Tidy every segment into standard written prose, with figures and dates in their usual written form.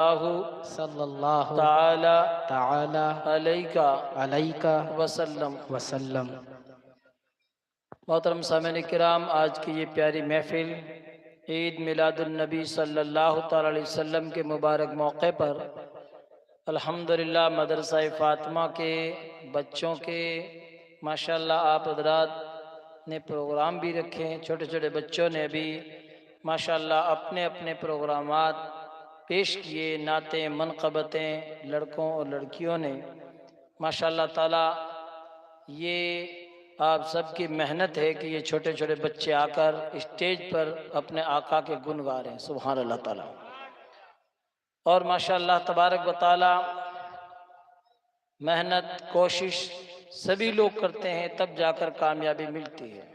सल्लल्लाहु ताला ताला अलैका अलैका वसल्लम। वसल्लम। मोहतरम सामईन किराम, आज की ये प्यारी महफिल ईद मिलादुन्नबी सल्लल्लाहु ताला अलैहि वसल्लम के मुबारक मौके पर अल्हम्दुलिल्लाह मदरसा फ़ातिमा के बच्चों के माशाल्लाह आप हज़रात ने प्रोग्राम भी रखे हैं। छोटे छोटे बच्चों ने भी माशाल्लाह अपने अपने प्रोग्रामात पेश किए, नाते मनक़बतें लड़कों और लड़कियों ने। माशाल्लाह ताला ये आप सबकी मेहनत है कि ये छोटे छोटे बच्चे आकर स्टेज पर अपने आका के गुण गा रहे हैं। सुभान अल्लाह ताला। और माशाल्लाह तबारक व ताला मेहनत कोशिश सभी लोग करते हैं, तब जाकर कामयाबी मिलती है।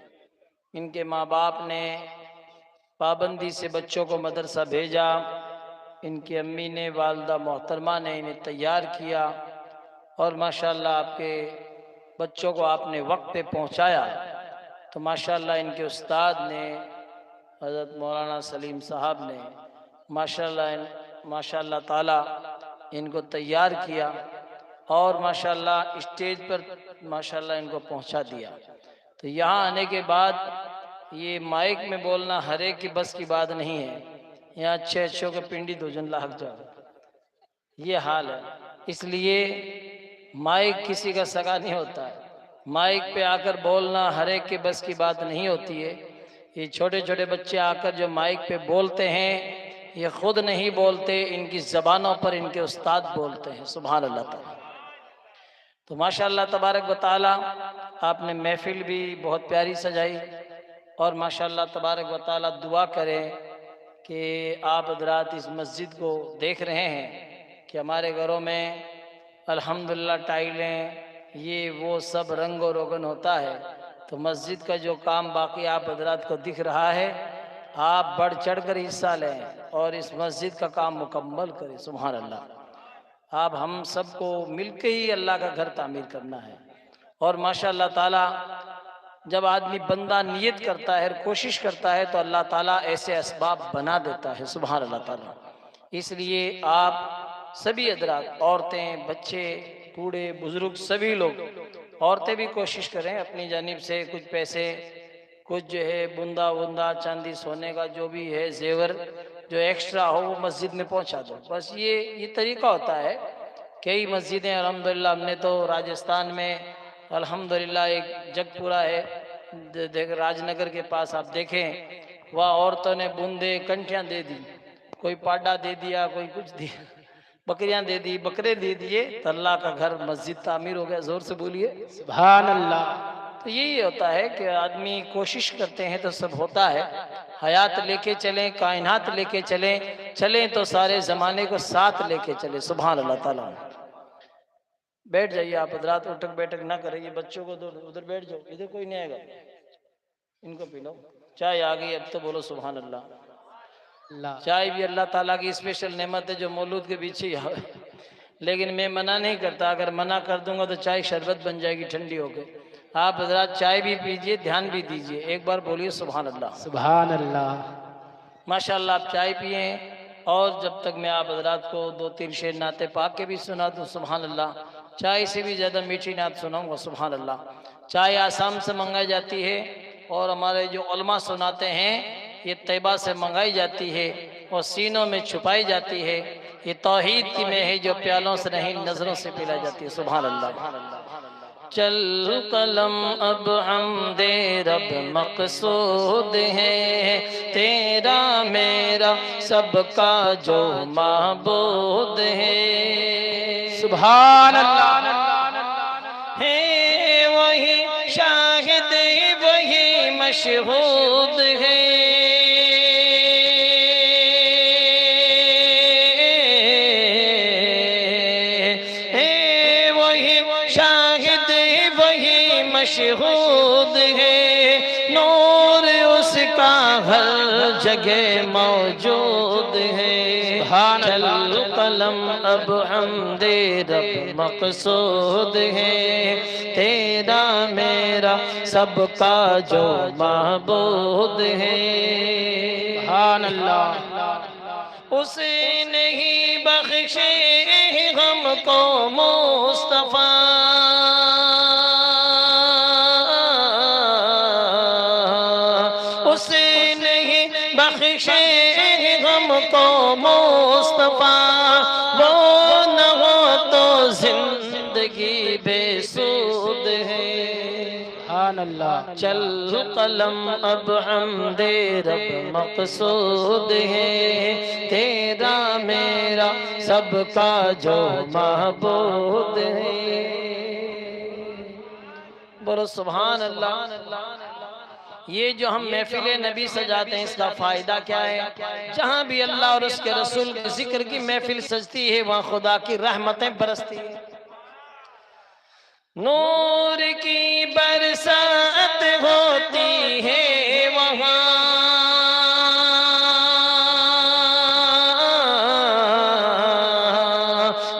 इनके माँ बाप ने पाबंदी से बच्चों को मदरसा भेजा, इनकी अम्मी ने, वालदा मोहतरमा ने इन्हें तैयार किया और माशाल्लाह आपके बच्चों को आपने वक्त पे पहुंचाया। तो माशाल्लाह इनके उस्ताद ने, हज़रत मौलाना सलीम साहब ने माशाल्लाह ताला इनको तैयार किया और माशाल्लाह स्टेज पर माशाल्लाह इनको पहुंचा दिया। तो यहाँ आने के बाद ये माइक में बोलना हर एक की बस की बात नहीं है। यहाँ अच्छे अच्छों के पिंडी दोजन लाग जाओ, ये हाल है। इसलिए माइक किसी का सगा नहीं होता है। माइक पे आकर बोलना हर एक के बस की बात नहीं होती है। ये छोटे छोटे बच्चे आकर जो माइक पे बोलते हैं, ये खुद नहीं बोलते, इनकी ज़बानों पर इनके उस्ताद बोलते हैं। सुभान अल्लाह ताला। तो माशाल्लाह तबारक व ताला आपने महफिल भी बहुत प्यारी सजाई और माशाल्लाह तबारक व ताला दुआ करें कि आप हज़रात इस मस्जिद को देख रहे हैं कि हमारे घरों में अल्हम्दुलिल्लाह टाइलें ये वो सब रंग और रोगन होता है। तो मस्जिद का जो काम बाकी आप हज़रात को दिख रहा है, आप बढ़ चढ़ कर हिस्सा लें और इस मस्जिद का काम मुकम्मल करें। सुभान अल्लाह। आप हम सबको मिलकर ही अल्लाह का घर तामीर करना है। और माशाल्लाह ताला जब आदमी बंदा नियत करता है, कोशिश करता है, तो अल्लाह ताला ऐसे असबाब बना देता है। सुभान अल्लाह ताला। इसलिए आप सभी हज़रात, औरतें, बच्चे, बूढ़े, बुजुर्ग, सभी लोग, औरतें भी कोशिश करें अपनी जानिब से कुछ पैसे, कुछ जो है बुंदा वुंदा चांदी सोने का जो भी है जेवर जो एक्स्ट्रा हो वो मस्जिद में पहुंचा दो। बस ये तरीका होता है। कई मस्जिदें अल्हम्दुलिल्लाह, हमने तो राजस्थान में अल्हम्दुलिल्लाह एक जगपुरा है, देख राजनगर के पास आप देखें, वहाँ औरतों ने बूंदे कंठियाँ दे दी, कोई पाडा दे दिया, कोई कुछ दिया, बकरियां दे दी, बकरे दे दिए, तो अल्लाह का घर मस्जिद तामीर हो गया। जोर से बोलिए सुभान अल्लाह। तो यही होता है कि आदमी कोशिश करते हैं तो सब होता है। हयात लेके चलें, कायनात लेके चलें तो सारे ज़माने को साथ लेके चले। सुभान अल्लाह ताला। बैठ जाइए आप हज़रात, उठक बैठक ना करें। ये बच्चों को उधर बैठ जाओ, इधर कोई नहीं आएगा, इनको पी लो। चाय आ गई, अब तो बोलो सुभान अल्लाह। चाय भी अल्लाह ताला की स्पेशल नेमत है जो मौलूद के पीछे ही है। लेकिन मैं मना नहीं करता, अगर मना कर दूंगा तो चाय शरबत बन जाएगी ठंडी होकर। आप हज़रात चाय भी पीजिए, ध्यान भी दीजिए। एक बार बोलिए सुभान अल्लाह। सुभान अल्लाह। माशाल्लाह आप चाय पिए। और जब तक मैं आप हज़रात को 2-3 शेर नाते पाक के भी सुना दूँ, सुभान अल्लाह। चाय से भी ज़्यादा मीठी नात सुनाऊँगा, सुभान अल्लाह। चाय आसाम से मंगाई जाती है और हमारे जो उलमा सुनाते हैं ये तैबा से मंगाई जाती है और सीनों में छुपाई जाती है। ये तौहीद की में है जो प्यालों से नहीं नज़रों से पिलाई जाती है। सुभान अल्लाह। चल कलम अब हमदे रब मकसूद है, तेरा मेरा सबका जो माबूद है। सुभान अल्लाह। है वही शाहिद, वही मशहूद है। मशहूद है, नूर उसका हर जगह मौजूद है। चल कलम अब हमदे रब मकसूद है, तेरा मेरा सबका जो महबूद है। सुभान अल्लाह। उसने ही बख्शे हमको मुस्तफा, उसने ही बख्शे हमको मुस्तफा, वो न हो तो जिंदगी बेसुध है। सुभान अल्लाह। चल कलम अब हमदे रब मकसूद है, तेरा मेरा सबका जो महबूद है। बोलो सुभान अल्लाह। ये जो हम महफिल नबी सजाते हैं इसका फायदा क्या है? जहाँ भी अल्लाह और उसके रसूल के जिक्र की महफिल सजती है वहाँ खुदा की रहमतें बरसती है, नूर की बरसात होती है वहाँ,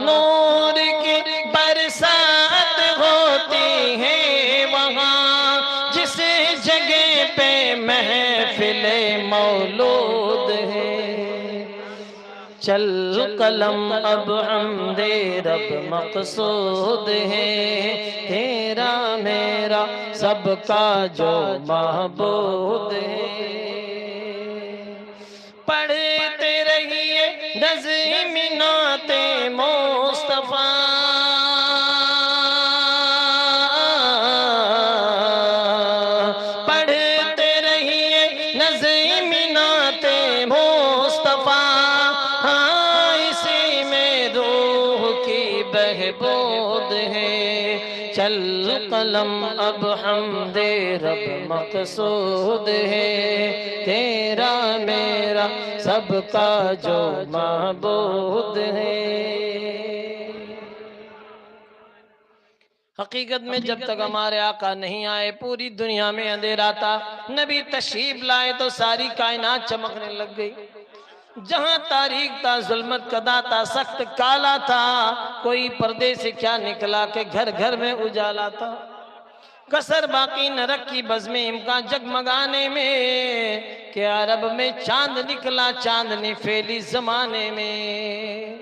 नूर की बरसात होती है वहाँ, जिस जगह पे महफिले मौलूद है। चल कलम अब हमदे रब मकसूद है, तेरा मेरा सबका जो महबूद है। पढ़ते रहिए नज़्म-ए-नाते मुस्तफा, पढ़ते रहिए नज़्म-ए-नाते मुस्तफा, बहबूद है। चल कलम अब हमदे रब मकसूद है, तेरा मेरा सबका जो महबूद है। हकीकत में जब तक हमारे आका नहीं आए पूरी दुनिया में अंधेरा था, नबी तशरीफ लाए तो सारी कायनात चमकने लग गई। जहां तारीख था, जुल्मत कदा था, सख्त काला था, कोई पर्दे से क्या निकला के घर घर में उजाला था। कसर बाकी न रखी बज़्म इम्कान जगमगाने में, कि अरब में चांद निकला, चांदनी फैली जमाने में।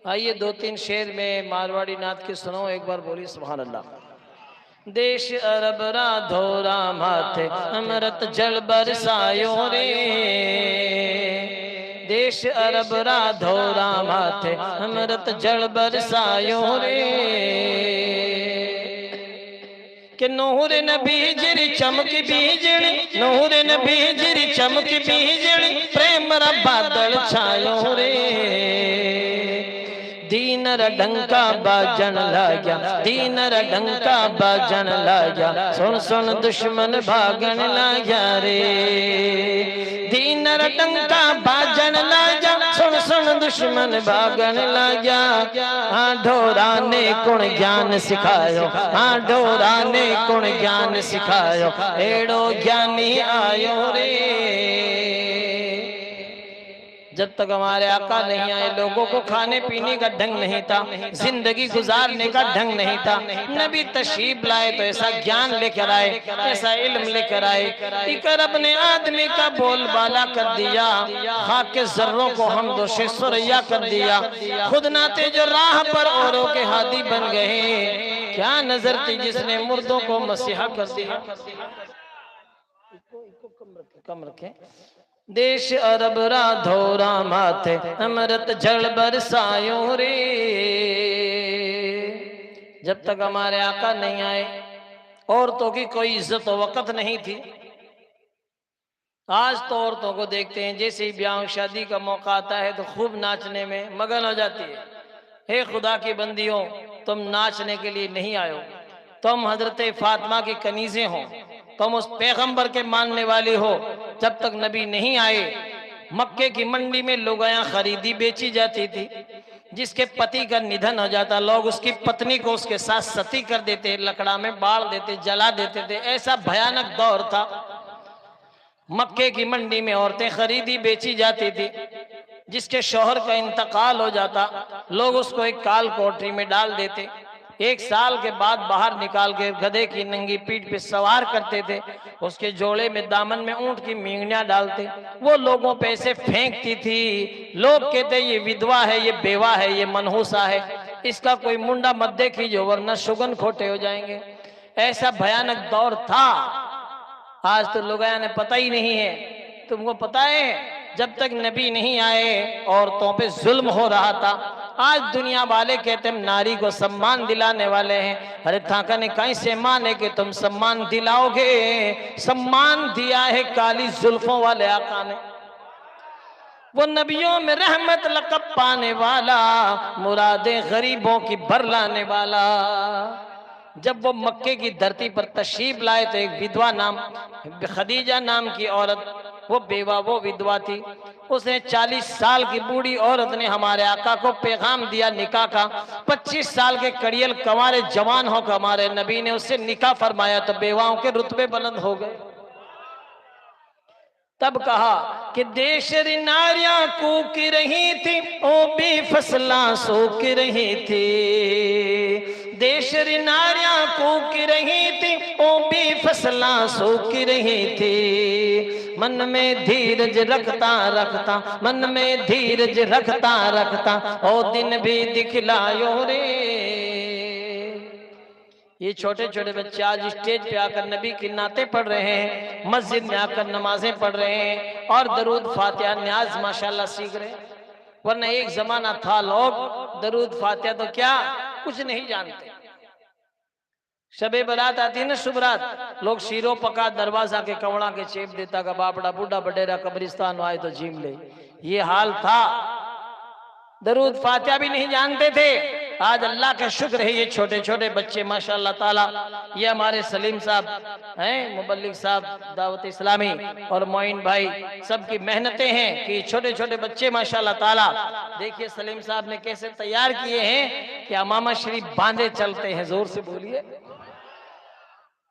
आइए दो तीन शेर में मारवाड़ी नात के सुनो, एक बार बोली सुभान अल्लाह। देश अरब रा धोरा माथे अमृत जल बरसायो रे, देश अरब रा धोरा माथे अमृत जल बरसायो रे, कि नूर नबी जिरी चमक बीजड़ी, नूर नबी जिरी चमक बीजड़ी, प्रेम रा बादल छायो रे। दीन रा डंका बाजन लाग्या, दीन रा डंका बाजन लाग्या, सुन सुन दुश्मन भागन लाग्या रे। दीन रा डंका बाजन लाग्या, सुन सुन दुश्मन भागन लाग्या। हाँ ढोरा ने कुण ज्ञान सिखायो, हाँ ढोरा ने कुण ज्ञान सिखायो, एड़ो ज्ञानी आयो रे। जब तक हमारे आका नहीं आए लोगों को खाने पीने का ढंग नहीं था, जिंदगी गुजारने का ढंग नहीं था। नबी तशरीफ लाए तो ऐसा ज्ञान लेकर आए, ऐसा इल्म लेकर आए, इकर अपने आदमी का बोलबाला कर दिया, खाक के जर्रों को हम दोषे सुरैया कर दिया। खुद नाते जो राह पर औरों के हादी बन गए, क्या नजर थी जिसने मुर्दों को मसीहा कर दिया। कम रखे। देश अरब रा धोरा माथे अमृत जल बरसायो रे। जब तक हमारे आका नहीं आए औरतों की कोई इज्जत वक़्त नहीं थी। आज तो औरतों को देखते हैं जैसे ही ब्याह शादी का मौका आता है तो खूब नाचने में मगन हो जाती है। हे खुदा की बंदियों, तुम नाचने के लिए नहीं आयो, तुम हजरत फातिमा की कनीज़ें हो, तुम उस पैगंबर के मानने वाली हो। जब तक नबी नहीं आए मक्के की मंडी में लुगायां खरीदी बेची जाती थी। जिसके पति का निधन हो जाता लोग उसकी पत्नी को उसके साथ सती कर देते, लकड़ा में बाढ़ देते, जला देते थे। ऐसा भयानक दौर था। मक्के की मंडी में औरतें खरीदी बेची जाती थी। जिसके शौहर का इंतकाल हो जाता लोग उसको एक काल कोठरी में डाल देते। 1 साल के बाद बाहर निकाल के गधे की नंगी पीठ पे सवार करते थे, उसके जोड़े में दामन में ऊंट की मींगनियां डालते, वो लोगों पे ऐसे फेंकती थी। लोग कहते ये विधवा है, ये बेवा है, ये मनहूसा है, इसका कोई मुंडा मत देखिए वरना सुगन खोटे हो जाएंगे। ऐसा भयानक दौर था। आज तो लोगों ने पता ही नहीं है। तुमको पता है जब तक नबी नहीं आए औरतों पे जुल्म हो रहा था। आज दुनिया वाले कहते हम नारी को सम्मान दिलाने वाले हैं। अरे थाका ने कहीं से माने कि तुम सम्मान दिलाओगे? सम्मान दिया है काली जुल्फों वाले आका ने। वो नबियों में रहमत लक़ब पाने वाला, मुरादे गरीबों की भर लाने वाला। जब वो मक्के की धरती पर तशरीफ लाए तो एक विधवा नाम, खदीजा नाम की औरत, वो बेवा, वो विधवा थी। उसने 40 साल की बूढ़ी औरत ने हमारे आका को पैगाम दिया निकाह का। 25 साल के कड़ियल कंवारे जवान होकर हमारे नबी ने उससे निकाह फरमाया तो बेवाओं के रुतबे बुलंद हो गए। तब कहा कि देशरी नारियां कूक रही थी, ओ भी फसला सूख रही थी। देशरी नारियां कूक रही थी, ओ भी फसला सूख रही थी। मन में धीरज रखता रखता, मन में धीरज रखता रखता, ओ दिन भी दिखलायो रे। ये छोटे छोटे बच्चे आज स्टेज पे आकर नबी की नाते पढ़ रहे हैं, मस्जिद में आकर नमाजें पढ़ रहे हैं और दरूद फातिहा न्याज माशाल्लाह सीख रहे हैं। वरना एक जमाना था लोग दरूद फातिहा तो क्या कुछ नहीं जानते। शबे बरात आती है ना, शुभरात, लोग शीरो पका दरवाजा के कवड़ा के चेप देता का बापड़ा बूढ़ा बडेरा कब्रिस्तान आए तो झीम ले। ये हाल था। दरूद फातिहा भी नहीं जानते थे। आज अल्लाह का शुक्र है ये छोटे छोटे बच्चे माशाल्लाह ताला, ये हमारे सलीम साहब हैं, मुबल्लिग साहब दावत इस्लामी और मोइन भाई, सबकी मेहनतें हैं कि छोटे छोटे बच्चे माशाल्लाह ताला। देखिए सलीम साहब ने कैसे तैयार किए हैं कि अमामा शरीफ बांधे चलते हैं। जोर से बोलिए।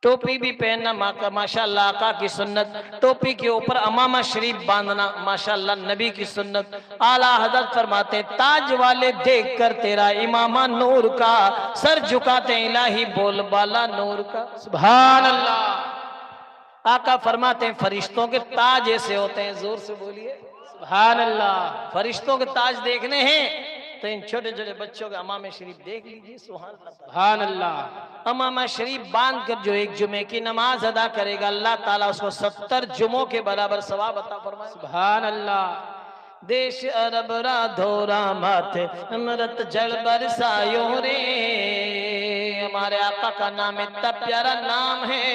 टोपी भी पहनना माशाल्लाह आका की सुन्नत, टोपी के ऊपर अमामा शरीफ बांधना माशाल्लाह नबी की सुन्नत। आला हजरत फरमाते ताज वाले देख कर तेरा इमामा नूर का, सर झुकाते इलाही बोल बाला नूर का। सुभान अल्लाह। आका फरमाते हैं फरिश्तों के ताज ऐसे होते हैं। जोर से बोलिए सुभान अल्लाह। फरिश्तों के ताज देखने हैं तो इन छोटे छोटे बच्चों के अमामा शरीफ देख लीजिए। सुभान अल्लाह। अमामा शरीफ बांध कर जो एक जुमे की नमाज अदा करेगा अल्लाह ताला उसको 70 जुमों के बराबर सवाब अता फरमाए। सुभान अल्लाह। देश अरब रा धोरा माथे अमृत जल बरसायो रे। हमारे आका का नाम इतना प्यारा नाम है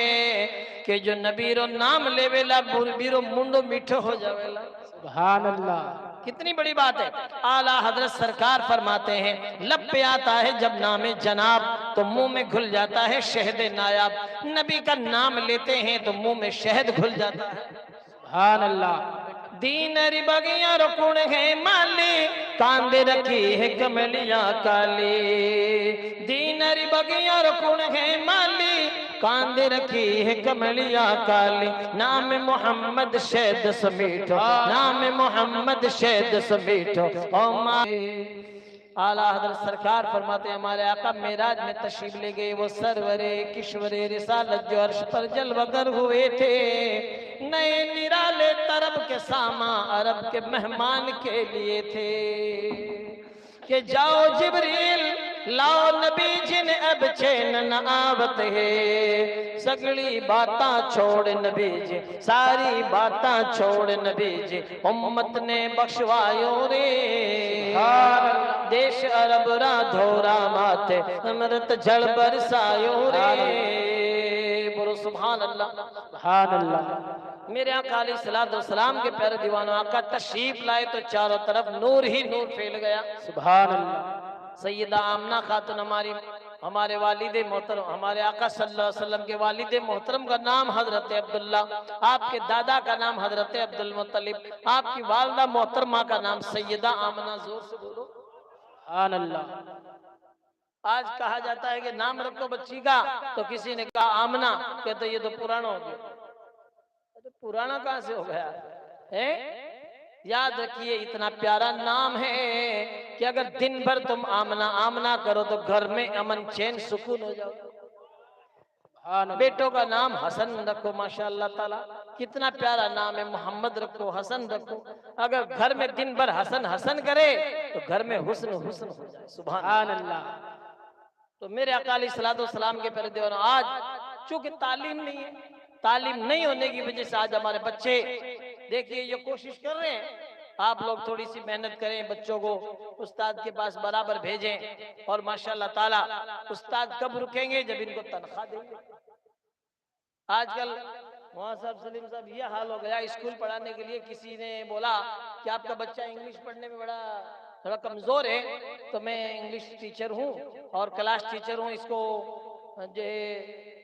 कि जो नबीरो नाम लेवेला बीरो मुंडो मीठो हो जावेला। सुभान अल्लाह। कितनी बड़ी बात है। आला हजरत सरकार फरमाते हैं लब पे आता है जब नामे जनाब तो मुंह में घुल जाता है शहद नायाब। नबी का नाम लेते हैं तो मुंह में शहद घुल जाता है। सुभान अल्लाह। दीनरी बगिया रुकुण है माली, कांदे रखी है कमलिया काली। दीनरी बगिया रुकुण है माली, कांदे रखी है कमलिया काली। नाम मोहम्मद शहद समीठो, नाम मोहम्मद शहद समीठो। आला हज़रत सरकार फरमाते हमारे आका मेराज में तशरीफ ले गए। वो सरवरे किश्वरे रिसालत जो अर्श पर जलवगर हुए थे, नए निराले तरब के सामा अरब के मेहमान के लिए थे कि जाओ जिब्रील लाओ नबी जिन अब चैन न आवत है। सगली बाता छोड़ नबी जी, सारी बाता छोड़ नबी जी, उम्मत ने बख्शवायो रे। देश अरब रा धोरा माथे अमृत जल बरसायो रे। बोलो सुभान अल्लाह। सुभान अल्लाह। मेरे आका अलैहि सलाम के प्यारे दीवानों आका तशरीफ लाए तो चारों तरफ नूर ही नूर फैल गया। सुभान अल्लाह। सैयदा आमना खातून हमारे वालिदे मोहतरम, हमारे आका सल्लल्लाहु अलैहि वसल्लम के वालिदे मोहतरम का नाम हजरत अब्दुल्ला, आपके दादा का नाम हजरत अब्दुल मुत्तलिब, आपकी वालदा मोहतरमा का नाम सैयदा आमना। जोर से बोलो सुभान अल्लाह। आज कहा जाता है कि नाम रखो बच्ची का, तो किसी ने कहा आमना, कहते ये तो पुराना हो गया। तो पुराना कहां से हो गया है? याद रखिए इतना प्यारा नाम है कि अगर दिन भर तुम आमना आमना करो तो घर में अमन चैन सुकून हो जाओ। बेटों का नाम हसन रखो, माशाअल्लाह ताला कितना प्यारा नाम है, मोहम्मद रखो, हसन रखो। अगर घर में दिन भर हसन हसन करे तो घर में हुस्न हुस्न हो जाए। सुभान अल्लाह। तो मेरे अकाली सलातो सलाम के प्यारे दीवानों, आज चूंकि तालीम नहीं है, तालीम नहीं होने की वजह से आज हमारे बच्चे देखिए ये कोशिश कर रहे हैं। आप लोग थोड़ी सी मेहनत करें, बच्चों को उस्ताद के पास बराबर भेजें, और माशाअल्लाह ताला उस्ताद कब रुकेंगे? जब इनको तनख्वाह देंगे। आजकल वहाँ साहब सलीम साहब ये हाल हो गया, स्कूल पढ़ाने के लिए किसी ने बोला कि आपका बच्चा इंग्लिश पढ़ने में बड़ा थोड़ा कमजोर है, तो मैं इंग्लिश टीचर हूँ और क्लास टीचर हूँ, इसको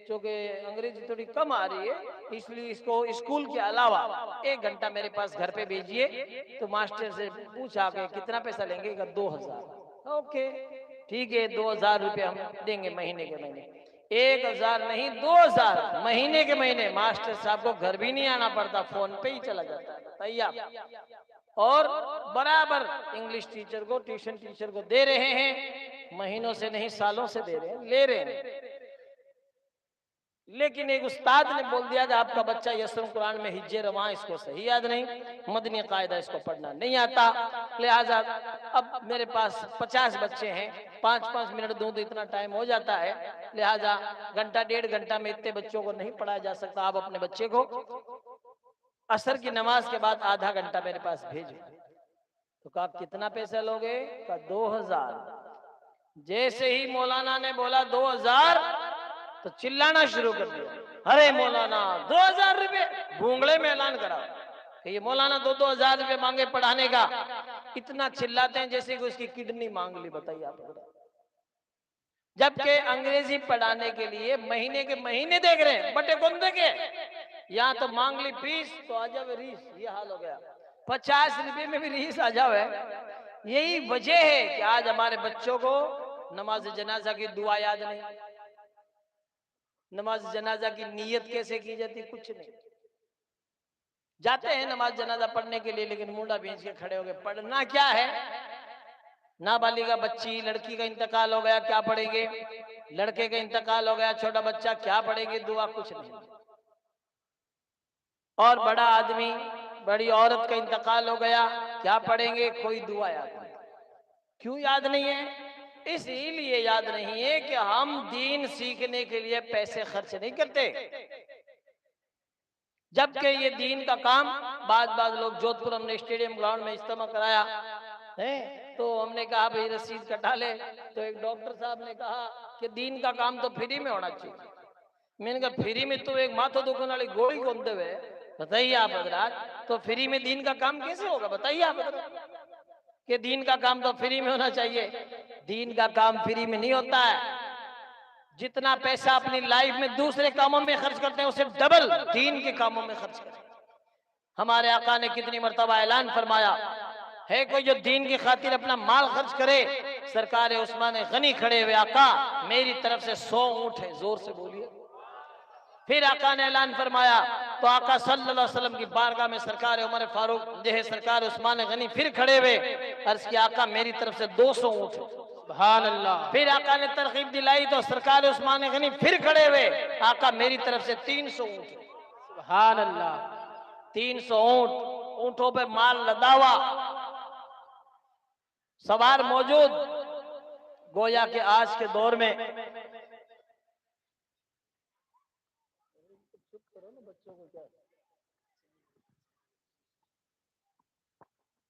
चूँकि अंग्रेजी थोड़ी कम आ रही है इसलिए इसको स्कूल के अलावा 1 घंटा मेरे पास घर पे भेजिए। तो मास्टर से पूछा कि कितना पैसा लेंगे? 2000। ओके ठीक है, 2000 रुपये हम देंगे महीने के महीने। 1000 नहीं, 2000 महीने के महीने। मास्टर साहब को घर भी नहीं आना पड़ता, फोन पे ही चला जाता है। बताइए आप। और बराबर इंग्लिश टीचर को, ट्यूशन टीचर को दे रहे हैं, महीनों से नहीं सालों से दे रहे हैं, ले रहे हैं। लेकिन एक उस्ताद ने बोल दिया कि आपका बच्चा यसर कुरान में हिज्जे रवां इसको सही याद नहीं, मदनी कायदा इसको पढ़ना नहीं आता, लिहाजा अब मेरे पास 50 बच्चे हैं, 5-5 मिनट दूं तो इतना टाइम हो जाता है, लिहाजा घंटा 1.5 घंटा में इतने बच्चों को नहीं पढ़ाया जा सकता। आप अपने बच्चे को असर की नमाज के बाद आधा घंटा मेरे पास भेजो। तो कहा कितना पैसा लोगे? कहा 2000। जैसे ही मौलाना ने बोला 2000 तो चिल्लाना शुरू कर दिया, अरे मौलाना 2000 रुपये! भूंगड़े में ऐलान करा कि ये मौलाना 2-2 हजार रुपये मांगे पढ़ाने का। इतना चिल्लाते हैं जैसे कि उसकी किडनी मांग ली। बताइए आप। जबकि अंग्रेजी पढ़ाने के लिए महीने के महीने देख रहे हैं, बटे कौन देखे? यहाँ तो मांग ली फीस तो आ जावे रीस, ये हाल हो गया। 50 रुपये में भी रीस आ जावे। यही वजह है कि आज हमारे बच्चों को नमाज जनाजा की दुआ याद नहीं, नमाज जनाजा की नीयत कैसे की जाती कुछ नहीं। जाते हैं नमाज जनाजा पढ़ने के लिए, लेकिन मुंडा बेच के खड़े हो गए। पढ़ना क्या है? नाबालिगा बच्ची लड़की का इंतकाल हो गया, क्या पढ़ेंगे? लड़के का इंतकाल हो गया, छोटा बच्चा, क्या पढ़ेंगे? दुआ कुछ नहीं। और बड़ा आदमी, बड़ी औरत का इंतकाल हो गया, क्या पढ़ेंगे? कोई दुआ याद नहीं। क्यों याद नहीं है? इसीलिए याद नहीं है कि हम दीन सीखने के लिए पैसे खर्च नहीं करते। जबकि ये दीन का काम बाद लोग, जोधपुर हमने स्टेडियम ग्राउंड में इज्तिमा कराया है, तो हमने कहा भाई रसीद कटा ले। तो एक डॉक्टर साहब ने कहा कि दीन का काम तो फ्री में होना चाहिए। मैंने कहा फ्री में तो एक माथा दुखने वाली गोली कौन देवे? बताइए आप हजरात, तो फ्री में दीन का काम कैसे होगा? बताइए आप हजरात कि दीन का काम तो फ्री में होना चाहिए। दीन का काम फ्री में नहीं होता है। जितना पैसा अपनी लाइफ में दूसरे कामों में खर्च करते हैं उससे डबल दीन के कामों में खर्च करते हैं। हमारे आका ने कितनी मर्तबा ऐलान फरमाया है, कोई जो दीन की खातिर अपना माल खर्च करे, सरकार उस्मान गनी खड़े हुए, आका मेरी तरफ से 100 ऊंट है। जोर से बोलिए। फिर आका ने ऐलान फरमाया तो आका सल्लल्लाहु अलैहि वसल्लम की बारगाह में सरकार उमर फारूक जो है, सरकार उस्मान गनी फिर खड़े हुए, अर्ज किया आका मेरी तरफ से 200 ऊंट। सुभान अल्लाह। फिर आका ने तरकीब दिलाई तो सरकार उस्मान गनी फिर खड़े हुए, आका मेरी तरफ से 300 ऊंट। सुभान अल्लाह। 300 ऊंट, ऊंटों पे माल लदा हुआ, सवार मौजूद। गोया के आज के दौर में बच्चों को क्या,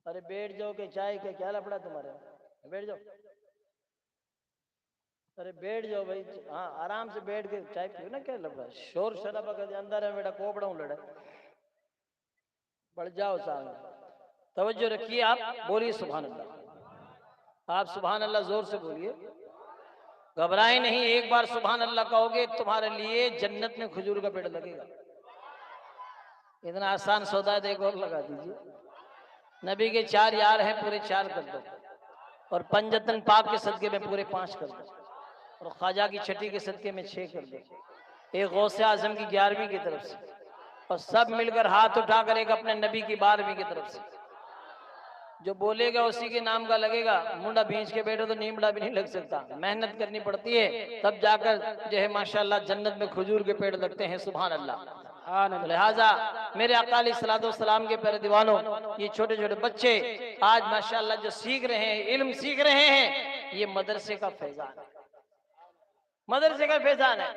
अरे बैठ जाओ के चाय के क्या लफड़ा तुम्हारे? बैठ जाओ, अरे बैठ जाओ भाई। हाँ आराम से बैठ के चाय पियो ना, क्या लफड़ा? शोर शराबा कर अंदर है बेटा, कोबड़ा हूँ लड़े। बढ़ जाओ सामने, तवज्जो रखिए। आप बोलिए सुभान अल्लाह। आप सुभान अल्लाह जोर से बोलिए, घबराए नहीं। एक बार सुभान अल्लाह कहोगे तुम्हारे लिए जन्नत में खजूर का पेड़ लगेगा। इतना आसान सौदा है, एक और लगा दीजिए। नबी के 4 यार हैं, पूरे 4 कर दो, और पंजतन पाक के सदके में पूरे 5 कर दो, और ख्वाजा की छठी के सदके में 6 कर दो, एक गौसे आजम की 11वीं की तरफ से, और सब मिलकर हाथ उठाकर एक अपने नबी की 12वीं की तरफ से जो बोलेगा उसी के नाम का लगेगा। मुंडा भींच के बैठो तो नीमड़ा भी नहीं लग सकता। मेहनत करनी पड़ती है, तब जाकर जो है माशाल्लाह जन्नत में खजूर के पेड़ लगते हैं। सुभान अल्लाह। तो लिहाजा मेरे आका अलैहिस्सलाम के प्यारे दीवानों, ये छोटे छोटे बच्चे आज माशाल्लाह जो सीख रहे हैं, इल्म सीख रहे हैं, ये मदरसे का फैजान है, मदरसे का फैजान है।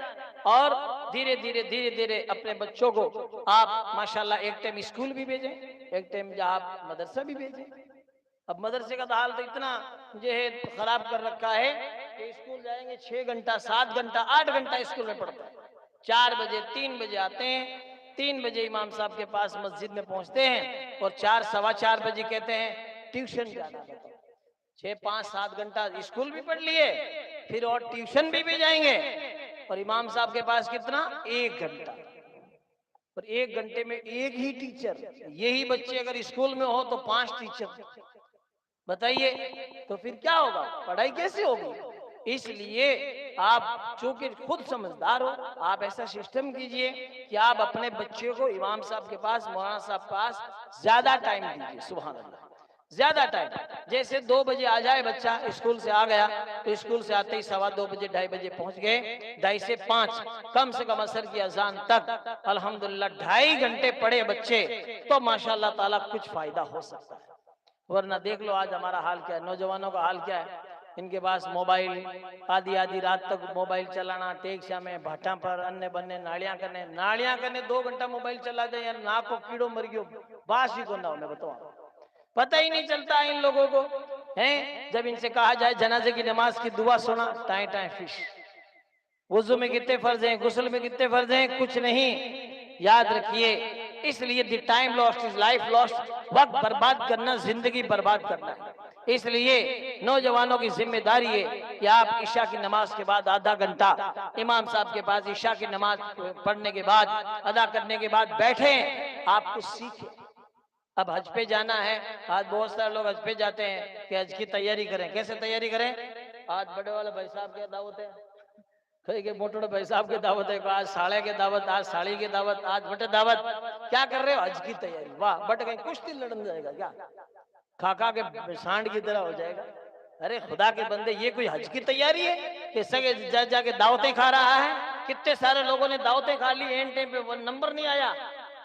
और धीरे धीरे अपने बच्चों को आप माशाल्लाह एक टाइम स्कूल भी भेजें, एक टाइम आप मदरसा भी भेजें। अब मदरसे का तो हाल तो इतना जो है खराब कर रखा है कि स्कूल जाएंगे 6 घंटा 7 घंटा 8 घंटा स्कूल में पढ़ते हैं। 4 बजे 3 बजे आते हैं, 3 बजे इमाम साहब के पास मस्जिद में पहुंचते हैं और 4 सवा 4 बजे कहते हैं ट्यूशन जाना है। 6 5 7 घंटा स्कूल भी पढ़ लिए, फिर और ट्यूशन भी जाएंगे। और इमाम साहब के पास कितना 1 घंटा, और 1 घंटे में एक ही टीचर। यही बच्चे अगर स्कूल में हो तो 5 टीचर, बताइए तो फिर क्या होगा, पढ़ाई कैसे होगी। इसलिए आप चूंकि खुद समझदार हो, आप ऐसा सिस्टम कीजिए कि आप अपने बच्चे को इमाम साहब के पास, मौलाना साहब के पास ज्यादा टाइम दीजिए। सुभान अल्लाह, ज्यादा टाइम। जैसे 2 बजे आ जाए बच्चा, स्कूल से आ गया तो स्कूल से आते ही 2:15 बजे 2:30 बजे पहुंच गए, 2:30 से 5 कम से कम असर की अजान तक अल्हम्दुलिल्लाह 2.5 घंटे पढ़े बच्चे, तो माशाल्लाह ताला कुछ फायदा हो सकता है। वरना देख लो आज हमारा हाल क्या है, नौजवानों का हाल क्या है। इनके पास मोबाइल, आधी रात तक मोबाइल चलाना, टेक्सिया में भाटा पर अन्य बन्ने नालियां करने 2 घंटा मोबाइल चला दे यार, नाक को कीड़ो मर गयो, बास ही को ना मैं बताऊं, पता ही नहीं चलता इन लोगों को हैं। जब इनसे कहा जाए जनाजे की नमाज की दुआ सुना, टाइम टाइम फिश। वुजू में कितने फर्ज हैं, गुस्ल में कितने फर्ज हैं, कुछ नहीं याद रखिए। इसलिए the time lost is life lost, वक्त बर्बाद करना जिंदगी बर्बाद करना है। इसलिए नौजवानों की जिम्मेदारी है कि आप ईशा की नमाज के बाद आधा घंटा इमाम साहब के पास ईशा की नमाज पढ़ने के बाद, अदा करने के बाद बैठे, आप कुछ सीखें। अब हज पे जाना है, आज बहुत सारे लोग हज पे जाते हैं कि हज की तैयारी करें। कैसे तैयारी करें? आज बड़े वाले भाई साहब की दावत है, कहीं के मोटोड़े भाई साहब की दावत है, आज साले की दावत, आज साड़ी की दावत, आज बटे दावत। क्या कर रहे हो? हज की तैयारी। वाह, बट कहीं कुश्ती लड़न जाएगा क्या? खाका के सांड की तरह हो जाएगा। अरे खुदा के बंदे, ये कोई हज की तैयारी है कि सगे जाके दावतें खा रहा है? कितने सारे लोगों ने दावतें खा ली, एंड टाइम पे वो नंबर नहीं आया।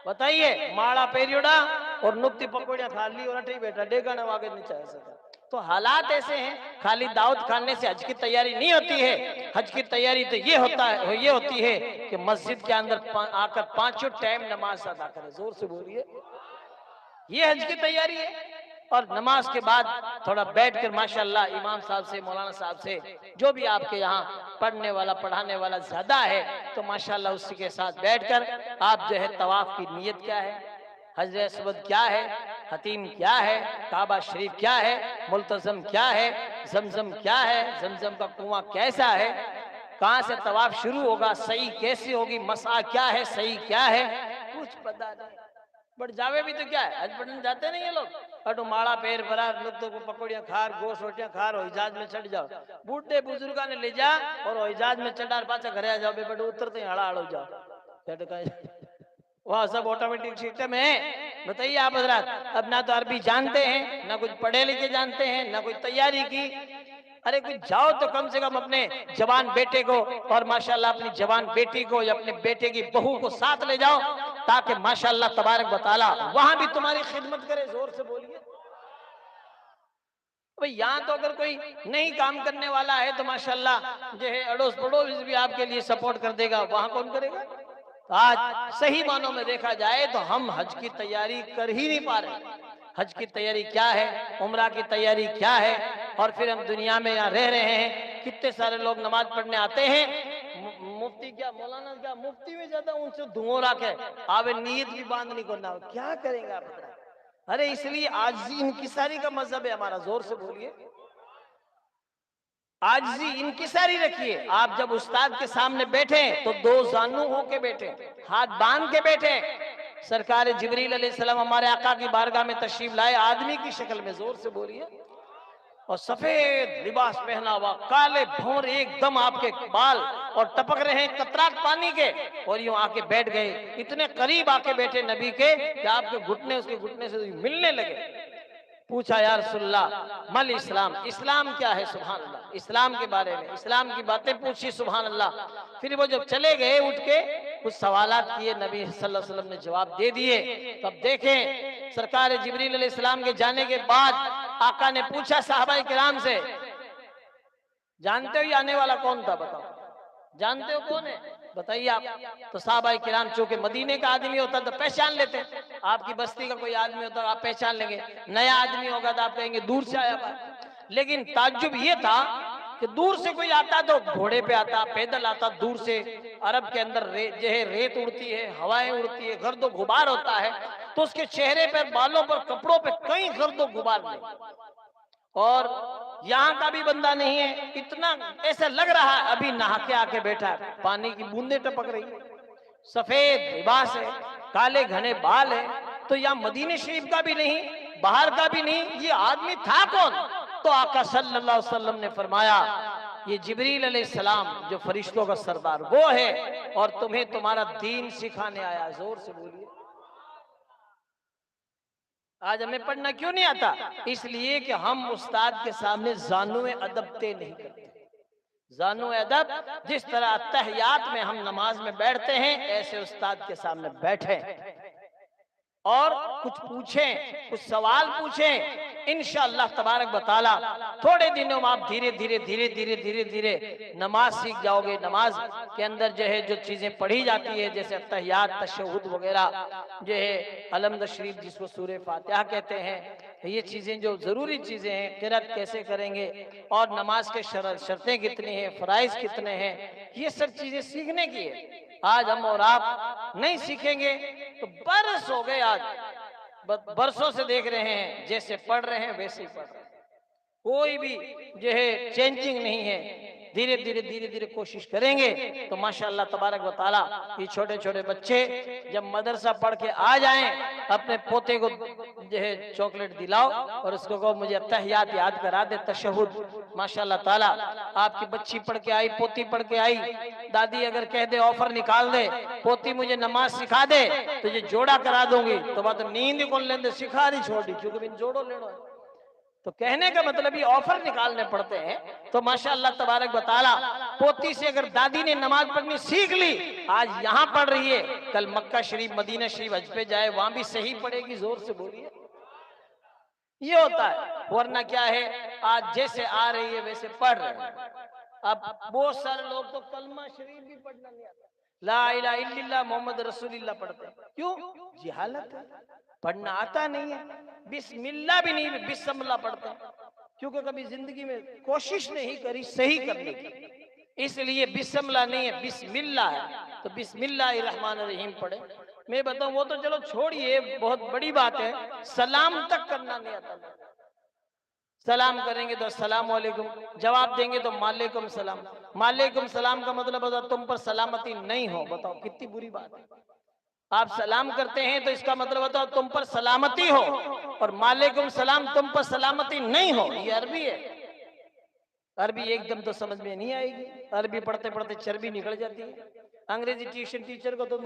बताइए, माड़ा पेरियोड़ा और नुक्ति पकौड़ियां खा ली और अठी बैठा डेगाना वागे नहीं चाह सकता। तो हालात ऐसे हैं, खाली दावत खाने से हज की तैयारी नहीं होती है। हज की तैयारी तो ये होती है कि मस्जिद के अंदर आकर 5 टाइम नमाज अदा करें। जोर से बोलिए, ये हज की तैयारी है। और नमाज के बाद थोड़ा बैठकर माशाल्लाह इमाम साहब से, मौलाना साहब से, जो भी आपके यहाँ पढ़ने वाला पढ़ाने वाला ज्यादा है, तो माशाल्लाह उसी के साथ बैठकर आप जो है तवाफ की नियत क्या है, हजर अस्वद क्या है, हतीम क्या है, काबा शरीफ क्या है, मुल्तजम क्या है, जमजम क्या है, जमजम का कुआं कैसा है, कहाँ से तवाफ शुरू होगा, सही कैसी होगी, मसा क्या है, सही क्या है, कुछ पता नहीं। बट जावे भी तो क्या है, हज पढ़ने जाते नहीं ये लोग। अटो माड़ा पैर भरा लोग तो पकौड़ियां खार, गोश रोटियां खार, हिजाज में चढ़ जाओ। बूढ़े बुजुर्गा ने ले जा और हिजाज में चढ़ार पाचा घरे आ जाओ, बेटे उतरते ही हड़ा हड़ो जाओ। वह सब ऑटोमेटिक सिस्टम है। बताइए आप हजरात, अब ना तो अरबी जानते हैं, ना कुछ पढ़े लिखे जानते हैं, ना कोई तैयारी की। अरे कुछ जाओ तो कम से कम अपने जवान बेटे को और माशाल्लाह अपनी जवान बेटी को या अपने बेटे की बहू को साथ ले जाओ, ताकि माशाल्लाह तबारक व तआला वहां भी तुम्हारी खिदमत करे। जोर से बोलिए भाई। यहाँ तो अगर कोई नहीं काम करने वाला है तो माशाल्लाह जो है अड़ोस पड़ोस भी आपके लिए सपोर्ट कर देगा, वहां कौन करेगा? तो आज सही मानों में देखा जाए तो हम हज की तैयारी कर ही नहीं पा रहे। हज की तैयारी क्या है, उम्रा की तैयारी क्या है, और फिर हम दुनिया में यहाँ रह रहे हैं। कितने सारे लोग नमाज पढ़ने आते हैं, मुफ्ती क्या मौलाना क्या मुफ्ती में ज्यादा उनसे धुआं रखे आवे, नीयत भी बांध नहीं करना, क्या करेंगे आप? अरे इसलिए आजिज़ी इनकिसारी का मजहब है हमारा। जोर से बोलिए, आजिज़ी इनकिसारी रखिए। आप जब उस्ताद के सामने बैठे तो 2 जानू होके बैठे, हाथ बांध के बैठे। सरकार जिब्रील अलैहिस्सलाम हमारे आका की बारगाह में तशरीफ लाए आदमी की शक्ल में। जोर से बोलिए, और सफेद लिबास पहना हुआ, काले भौर एकदम आपके बाल और टपक रहे हैं कतरात पानी के, और यूं आके बैठ गए। इतने करीब आके बैठे नबी के कि आपके घुटने उसके घुटने से मिलने लगे। पूछा या रसूलल्लाह मल इस्लाम, इस्लाम क्या है? सुभान अल्लाह, इस्लाम के बारे में इस्लाम की बातें पूछी, सुभान अल्लाह। फिर वो जब चले गए उठ के कुछ सवालात किए, नबी सल्लल्लाहु अलैहि वसल्लम ने जवाब दे दिए। तब देखें सरकार जिब्रील अलैहिस्सलाम के जाने के बाद आका ने पूछा सहाबाए किराम से, जानते हो ये आने वाला कौन था? बताओ, जानते हो कौन है? बताइए आप। तो सहाबाए किराम चूंकि मदीने का आदमी होता तो पहचान लेते, आपकी बस्ती का कोई आदमी होता आप पहचान लेंगे, नया आदमी होगा तो आप कहेंगे दूर से आया हुआ। लेकिन ताज्जुब ये था कि दूर से कोई आता तो घोड़े पे आता, पैदल आता दूर से। अरब के अंदर जो है रेत उड़ती है, हवाएं उड़ती है, गर्दो गुबार होता है, तो उसके चेहरे पर, बालों पर, कपड़ों पे कहीं गर्दो गुबार नहीं। और यहाँ का भी बंदा नहीं है, इतना ऐसा लग रहा है अभी नहा के आके बैठा है, पानी की बूंदे टपक रही, सफेद लिबास है, काले घने बाल है। तो यहाँ मदीने शरीफ का भी नहीं, बाहर का भी नहीं, ये आदमी था कौन? तो आका सल्लल्लाहु अलैहि वसल्लम ने फरमाया ये जिब्रील अलैहिस्सलाम जो फरिश्तों का सरदार वो है, और तुम्हें तुम्हारा दीन सिखाने आया। जोर से बोलिए। आज हमें पढ़ना क्यों नहीं आता? इसलिए कि हम उस्ताद के सामने जानुए अदब तय नहीं करते। जानुए अदब, जिस तरह तहयात में हम नमाज में बैठते हैं, ऐसे उस्ताद के सामने बैठे और कुछ पूछें, कुछ सवाल पूछें। इंशाअल्लाह तबारक बताला थोड़े दिनों में आप धीरे धीरे धीरे धीरे धीरे धीरे नमाज सीख जाओगे। नमाज के अंदर जो है जो चीजें पढ़ी जाती है, जैसे तहियात, तशहुद वगैरह, जो है अलहम्द शरीफ जिसको सूरे फातिहा कहते हैं, ये चीजें जो जरूरी चीजें हैं, किरात कैसे करेंगे और नमाज के शर्तें कितनी हैं, फराइज कितने हैं, ये सब चीजें सीखने की है। आज हम और आप नहीं सीखेंगे तो बरस हो गए, आज बरसों से देख रहे हैं, जैसे पढ़ रहे हैं वैसे ही पढ़ रहे हैं, कोई भी जो है चेंजिंग नहीं है। धीरे धीरे धीरे धीरे कोशिश करेंगे तो माशाअल्लाह तबारक व तआला ये छोटे छोटे बच्चे जब मदरसा पढ़ के आ जाएं, अपने पोते को जो है चॉकलेट दिलाओ और उसको कहो मुझे तहियात याद करा दे, तशहुद। माशाअल्लाह ताला आपकी बच्ची पढ़ के आई, पोती पढ़ के आई, दादी अगर कह दे ऑफर निकाल दे, पोती मुझे नमाज सिखा दे तुझे जोड़ा करा दूंगी, तो बात नींद को लेंदे सिखा रही छोड़ी क्योंकि बिन जोड़ो लेनो है। तो कहने का मतलब ये ऑफर निकालने पड़ते हैं। तो माशाअल्लाह तबारक बताला पोती से अगर दादी ने नमाज पढ़नी सीख ली, आज यहाँ पढ़ रही है, कल मक्का शरीफ, मदीना शरीफ हज पे जाए वहां भी सही पढ़ेगी। जोर से बोलिए। ये होता है, वरना क्या है, आज जैसे आ रही है वैसे पढ़ रहे हैं। अब बहुत सारे लोग तो कलमा शरीफ भी पढ़ना नहीं आता, ला इलाहा इल्लल्लाह मोहम्मद रसूलुल्लाह पढ़ते हैं। क्यों? जिहालत है, पढ़ना आता नहीं है। बिस्मिल्लाह भी नहीं, बिस्मिल्लाह पढ़ते हैं क्योंकि कभी जिंदगी में कोशिश नहीं करी सही करने की, इसलिए बिस्मिल्लाह नहीं है, बिस्मिल्लाह है। तो बिस्मिल्लाहिर्रहमानिर्रहीम पढ़े। मैं बताऊं, वो तो चलो छोड़िए, बहुत बड़ी बात है, सलाम तक करना नहीं आता। सलाम करेंगे तो अस्सलाम वालेकुम, जवाब देंगे तो मालेकुम सलाम। मालेकुम सलाम का मतलब होता तुम पर सलामती नहीं हो। बताओ कितनी बुरी बात है। आप सलाम करते हैं तो इसका मतलब होता तुम पर सलामती हो, और मालेकुम सलाम तुम पर सलामती नहीं हो। ये अरबी है, अरबी एकदम तो समझ में नहीं आएगी। अरबी पढ़ते पढ़ते चर्बी निकल जाती है। अंग्रेजी ट्यूशन टीचर को तो